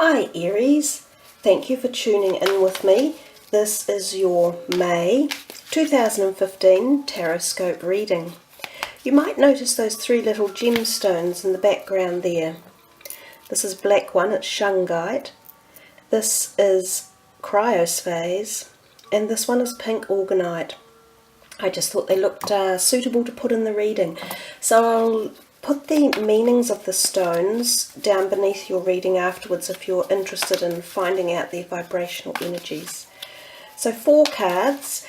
Hi Aries, thank you for tuning in with me. This is your May 2015 Taroscope reading. You might notice those three little gemstones in the background there. This is black one, it's shungite. This is cryosphase, and this one is pink orgonite. I just thought they looked suitable to put in the reading. So I'll put the meanings of the stones down beneath your reading afterwards if you're interested in finding out their vibrational energies. So 4 cards,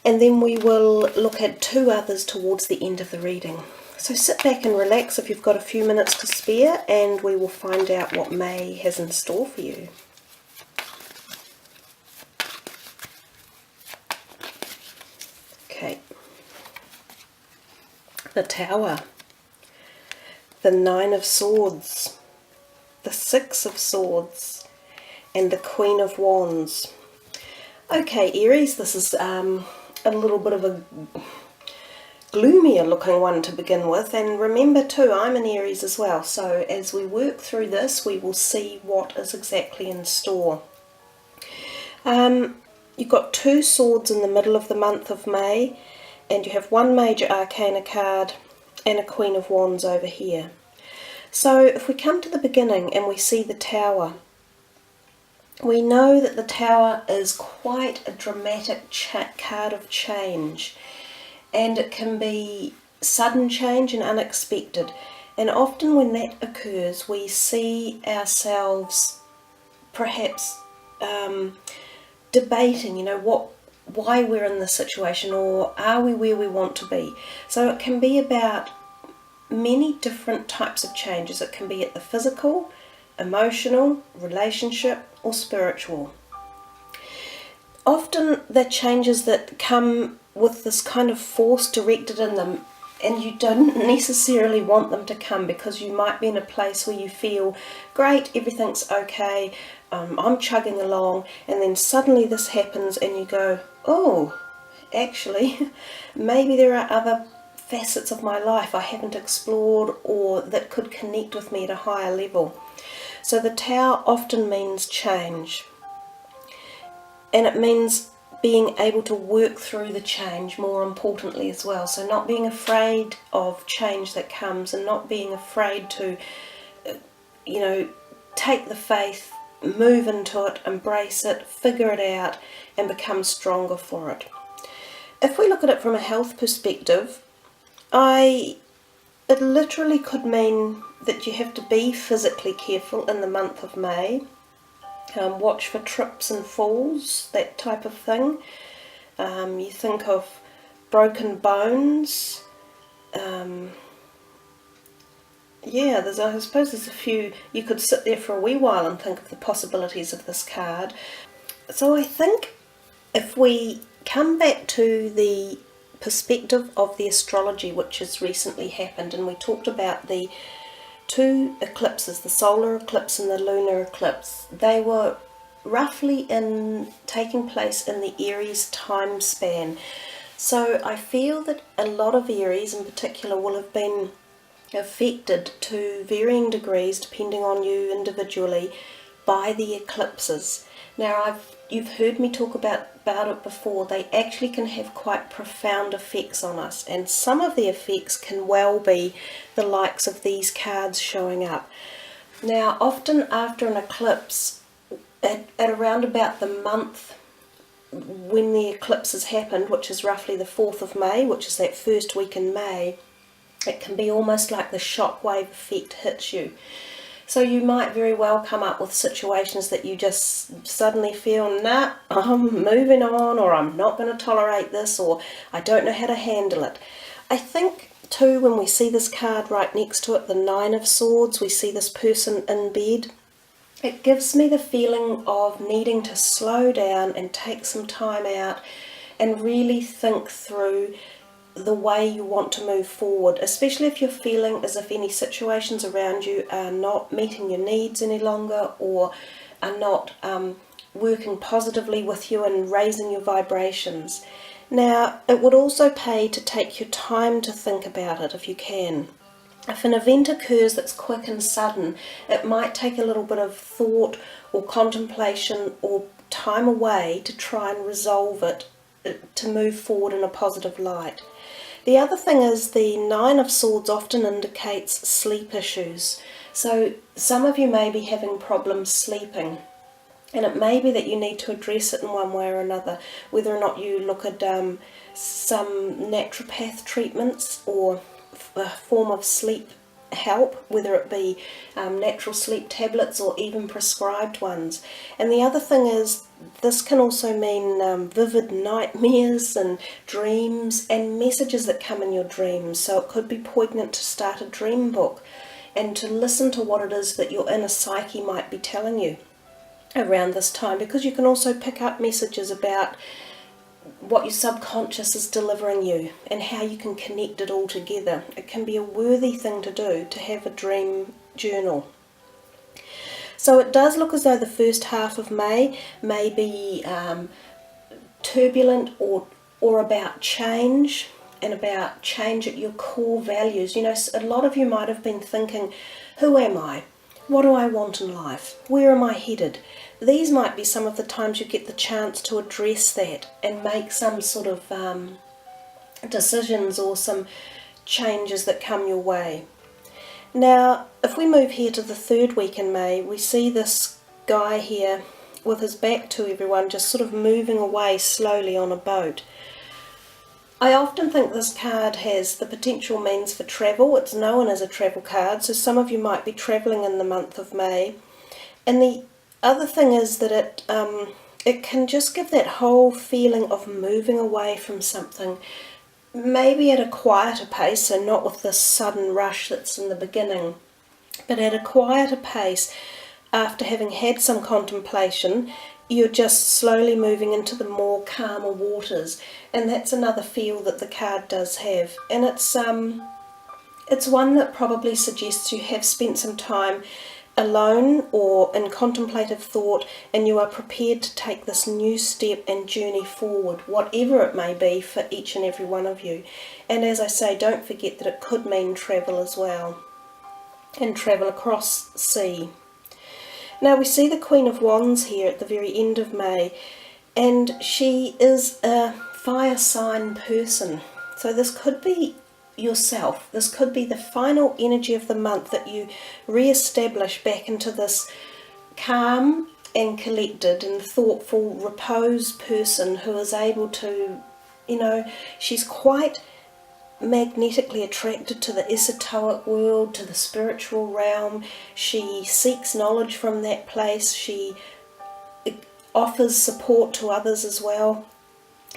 and then we will look at 2 others towards the end of the reading. So sit back and relax if you've got a few minutes to spare, and we will find out what May has in store for you. Okay. The Tower, the 9 of Swords, the 6 of Swords, and the Queen of Wands. Okay, Aries, this is a little bit of a gloomier looking one to begin with, and remember too, I'm an Aries as well, so as we work through this we will see what is exactly in store. You've got 2 swords in the middle of the month of May, and you have 1 major arcana card and a Queen of Wands over here. So if we come to the beginning and we see the Tower, we know that the Tower is quite a dramatic card of change, and it can be sudden change and unexpected, and often when that occurs we see ourselves perhaps debating, why we're in this situation, or are we where we want to be. So it can be about many different types of changes. It can be at the physical, emotional, relationship, or spiritual. Often the changes that come with this kind of force directed in them, and you don't necessarily want them to come, because you might be in a place where you feel great, everything's okay, I'm chugging along, and then suddenly this happens and you go, oh, actually maybe there are other facets of my life I haven't explored, or that could connect with me at a higher level. So the Tower often means change, and it means being able to work through the change, more importantly as well. So not being afraid of change that comes, and not being afraid to take the faith, move into it, embrace it, figure it out, and become stronger for it. If we look at it from a health perspective, it literally could mean that you have to be physically careful in the month of May. Watch for trips and falls, that type of thing. You think of broken bones. I suppose there's a few. You could sit there for a wee while and think of the possibilities of this card. So I think if we come back to the perspective of the astrology which has recently happened, and we talked about the 2 eclipses, the solar eclipse and the lunar eclipse, they were roughly taking place in the Aries time span. So I feel that a lot of Aries in particular will have been affected to varying degrees, depending on you individually, by the eclipses. Now you've heard me talk about it before. They actually can have quite profound effects on us, and some of the effects can well be the likes of these cards showing up. Now often after an eclipse, at around about the month when the eclipse has happened, which is roughly the 4th of May, which is that first week in May, it can be almost like the shockwave effect hits you. So you might very well come up with situations that you just suddenly feel, nah, I'm moving on, or I'm not going to tolerate this, or I don't know how to handle it. I think too, when we see this card right next to it, the 9 of Swords, we see this person in bed. It gives me the feeling of needing to slow down and take some time out and really think through the way you want to move forward, especially if you're feeling as if any situations around you are not meeting your needs any longer, or are not working positively with you and raising your vibrations. Now, it would also pay to take your time to think about it if you can. If an event occurs that's quick and sudden, it might take a little bit of thought or contemplation or time away to try and resolve it, to move forward in a positive light. The other thing is the Nine of Swords often indicates sleep issues. So some of you may be having problems sleeping, and it may be that you need to address it in one way or another, whether or not you look at some naturopath treatments or a form of sleep help, whether it be natural sleep tablets or even prescribed ones. And the other thing is, this can also mean vivid nightmares and dreams and messages that come in your dreams. So it could be poignant to start a dream book and to listen to what it is that your inner psyche might be telling you around this time, because you can also pick up messages about what your subconscious is delivering you and how you can connect it all together. It can be a worthy thing to do, to have a dream journal. So it does look as though the first half of May may be turbulent or about change, and about change at your core values. You know, a lot of you might have been thinking, who am I? What do I want in life? Where am I headed? These might be some of the times you get the chance to address that and make some sort of decisions or some changes that come your way. Now, if we move here to the third week in May, we see this guy here with his back to everyone, just sort of moving away slowly on a boat. I often think this card has the potential means for travel. It's known as a travel card, so some of you might be travelling in the month of May. And the other thing is that it can just give that whole feeling of moving away from something, maybe at a quieter pace, so not with this sudden rush that's in the beginning, but at a quieter pace. After having had some contemplation, you're just slowly moving into the more calmer waters, and that's another feel that the card does have. And it's one that probably suggests you have spent some time alone or in contemplative thought, and you are prepared to take this new step and journey forward, whatever it may be for each and every one of you. And as I say, don't forget that it could mean travel as well, and travel across sea. Now we see the Queen of Wands here at the very end of May, and she is a fire sign person. So this could be yourself. This could be the final energy of the month that you re-establish back into this calm and collected and thoughtful, repose person who is able to, you know, she's quite magnetically attracted to the esoteric world, to the spiritual realm. She seeks knowledge from that place. She offers support to others as well.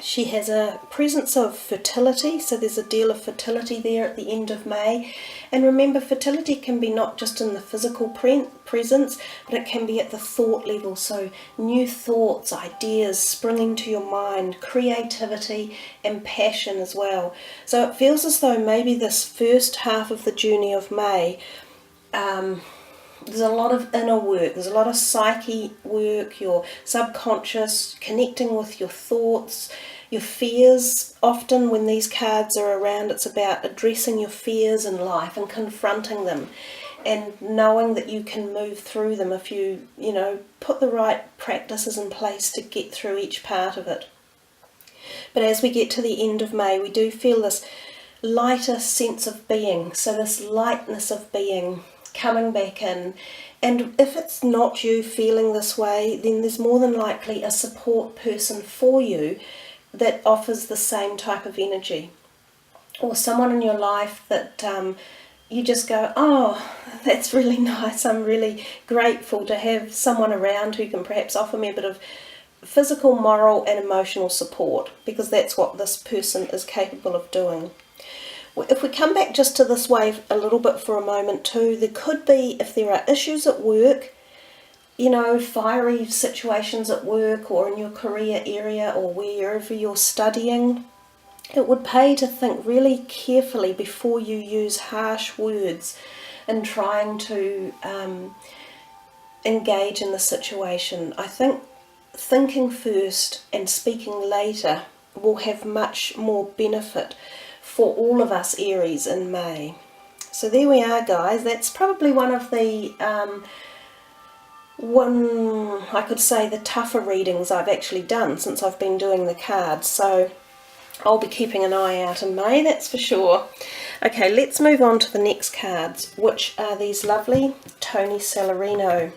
She has a presence of fertility, so there's a deal of fertility there at the end of May. And remember, fertility can be not just in the physical presence, but it can be at the thought level. So new thoughts, ideas springing to your mind, creativity and passion as well. So it feels as though maybe this first half of the journey of May, there's a lot of inner work, there's a lot of psyche work, your subconscious, connecting with your thoughts, your fears. Often when these cards are around, it's about addressing your fears in life and confronting them and knowing that you can move through them if you put the right practices in place to get through each part of it. But as we get to the end of May, we do feel this lighter sense of being, so this lightness of being coming back in. And if it's not you feeling this way, then there's more than likely a support person for you that offers the same type of energy, or someone in your life that you just go, oh, that's really nice, I'm really grateful to have someone around who can perhaps offer me a bit of physical, moral and emotional support, because that's what this person is capable of doing. If we come back just to this wave a little bit for a moment too, there could be, if there are issues at work, fiery situations at work or in your career area or wherever you're studying, it would pay to think really carefully before you use harsh words in trying to engage in the situation. I think thinking first and speaking later will have much more benefit for all of us Aries in May. So there we are, guys. That's probably one of the I could say the tougher readings I've actually done since I've been doing the cards. So I'll be keeping an eye out in May, that's for sure. Okay, let's move on to the next cards, which are these lovely Tony Salarino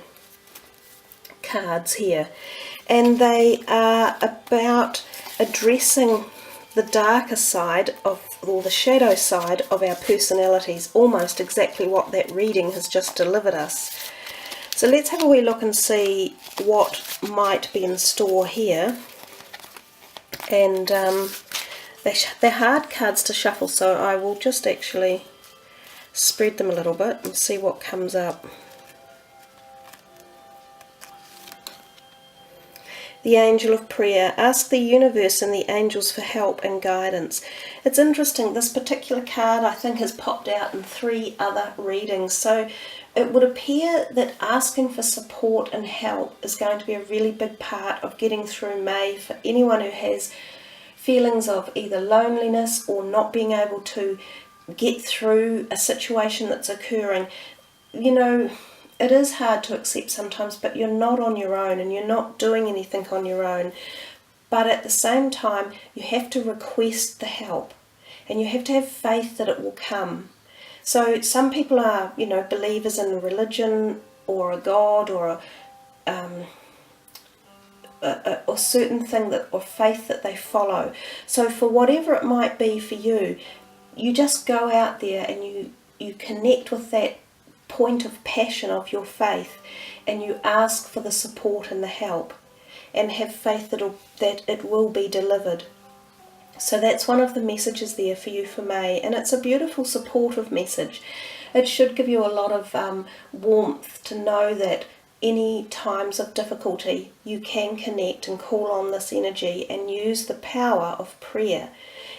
cards here. And they are about addressing the darker side of, or the shadow side of our personalities, almost exactly what that reading has just delivered us. So let's have a wee look and see what might be in store here. And they're hard cards to shuffle, so I will just actually spread them a little bit and see what comes up. The Angel of Prayer. Ask the universe and the angels for help and guidance. It's interesting, this particular card I think has popped out in 3 other readings, so it would appear that asking for support and help is going to be a really big part of getting through May for anyone who has feelings of either loneliness or not being able to get through a situation that's occurring. You know, it is hard to accept sometimes, but you're not on your own and you're not doing anything on your own. But at the same time, you have to request the help and you have to have faith that it will come. So some people are, you know, believers in religion or a God or a certain thing that, or faith that they follow. So for whatever it might be for you, you just go out there and you connect with that point of passion of your faith, and you ask for the support and the help, and have faith that it will be delivered. So that's one of the messages there for you for May, and it's a beautiful supportive message. It should give you a lot of warmth to know that any times of difficulty you can connect and call on this energy and use the power of prayer.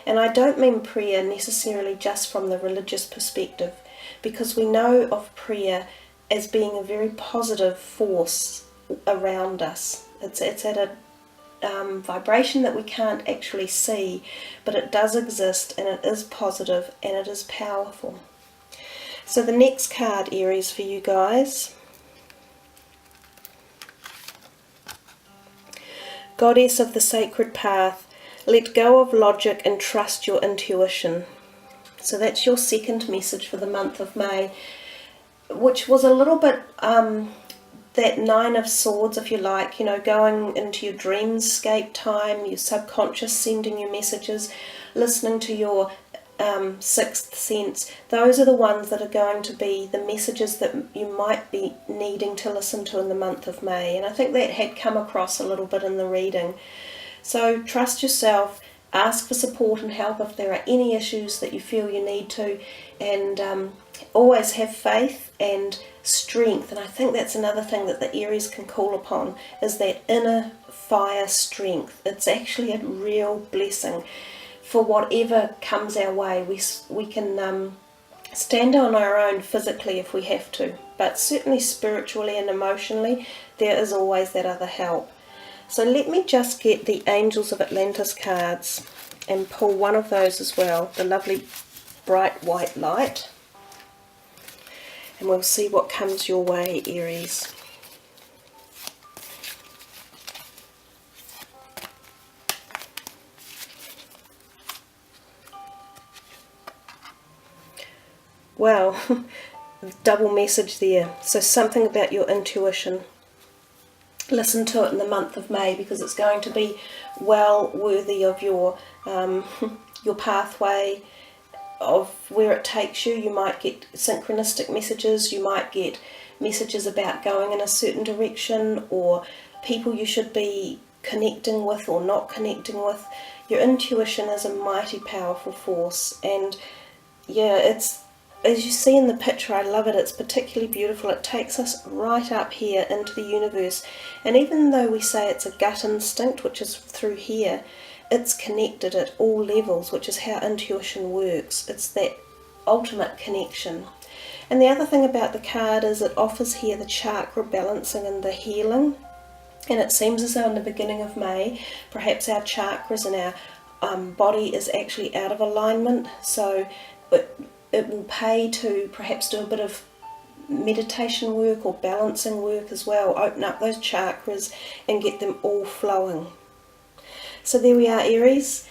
And I don't mean prayer necessarily just from the religious perspective, because we know of prayer as being a very positive force around us. It's at a vibration that we can't actually see, but it does exist, and it is positive and it is powerful. So the next card, Aries, for you guys, Goddess of the Sacred Path. Let go of logic and trust your intuition. So that's your second message for the month of May, which was a little bit that 9 of Swords, if you like, you know, going into your dreamscape time, your subconscious sending you messages, listening to your sixth sense. Those are the ones that are going to be the messages that you might be needing to listen to in the month of May. And I think that had come across a little bit in the reading. So trust yourself, ask for support and help if there are any issues that you feel you need to, and always have faith and strength. And I think that's another thing that the Aries can call upon, is that inner fire strength. It's actually a real blessing for whatever comes our way. We can stand on our own physically if we have to, but certainly spiritually and emotionally there is always that other help. So let me just get the Angels of Atlantis cards and pull one of those as well, the lovely bright white light, and we'll see what comes your way, Aries. Well, double message there. So something about your intuition. Listen to it in the month of May, because it's going to be well worthy of your pathway, of where it takes you. You might get synchronistic messages, you might get messages about going in a certain direction, or people you should be connecting with or not connecting with. Your intuition is a mighty powerful force, and yeah, it's, as you see in the picture, I love it. It's particularly beautiful. It takes us right up here into the universe. And even though we say it's a gut instinct, which is through here, it's connected at all levels, which is how intuition works. It's that ultimate connection. And the other thing about the card is it offers here the chakra balancing and the healing. And it seems as though in the beginning of May, perhaps our chakras and our body is actually out of alignment. So it will pay to perhaps do a bit of meditation work or balancing work as well. Open up those chakras and get them all flowing. So there we are, Aries.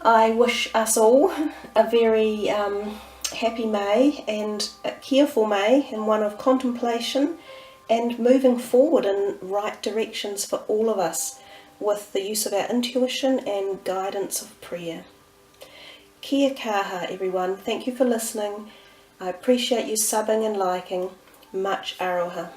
I wish us all a very happy May and a careful May, and one of contemplation and moving forward in right directions for all of us with the use of our intuition and guidance of prayer. Kia kaha, everyone. Thank you for listening. I appreciate you subbing and liking. Much aroha.